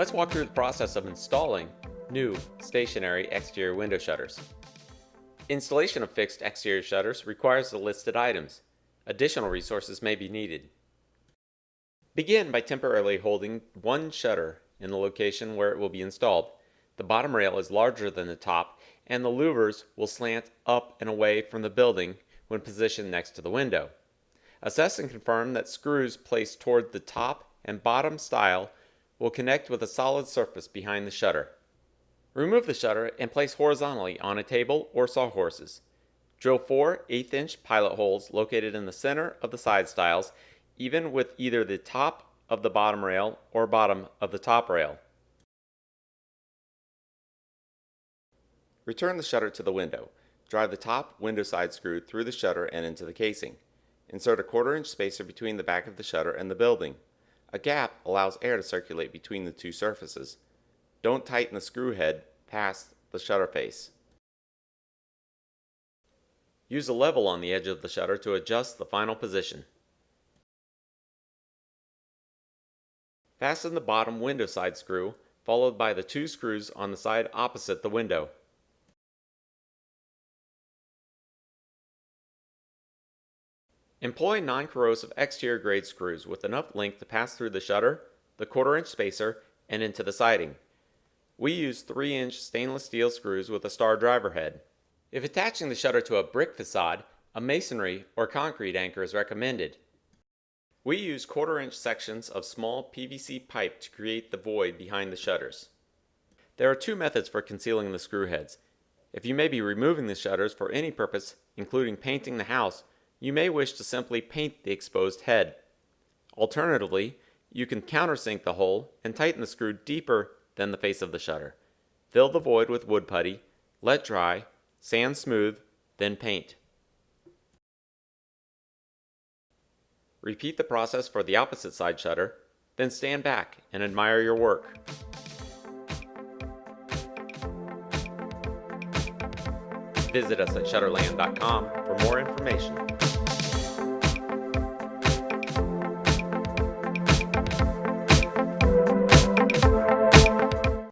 Let's walk through the process of installing new stationary exterior window shutters. Installation of fixed exterior shutters requires the listed items. Additional resources may be needed. Begin by temporarily holding one shutter in the location where it will be installed. The bottom rail is larger than the top, and the louvers will slant up and away from the building when positioned next to the window. Assess and confirm that screws placed toward the top and bottom stile will connect with a solid surface behind the shutter. Remove the shutter and place horizontally on a table or sawhorses. Drill 4 1/8-inch pilot holes located in the center of the side stiles, even with either the top of the bottom rail or bottom of the top rail. Return the shutter to the window. Drive the top window side screw through the shutter and into the casing. Insert a 1/4-inch spacer between the back of the shutter and the building. A gap allows air to circulate between the two surfaces. Don't tighten the screw head past the shutter face. Use a level on the edge of the shutter to adjust the final position. Fasten the bottom window side screw, followed by the 2 screws on the side opposite the window. Employ non-corrosive exterior grade screws with enough length to pass through the shutter, the 1/4-inch spacer, and into the siding. We use 3-inch stainless steel screws with a star driver head. If attaching the shutter to a brick facade, a masonry or concrete anchor is recommended. We use 1/4-inch sections of small PVC pipe to create the void behind the shutters. There are 2 methods for concealing the screw heads. If you may be removing the shutters for any purpose, including painting the house, you may wish to simply paint the exposed head. Alternatively, you can countersink the hole and tighten the screw deeper than the face of the shutter. Fill the void with wood putty, let dry, sand smooth, then paint. Repeat the process for the opposite side shutter, then stand back and admire your work. Visit us at shutterland.com for more information.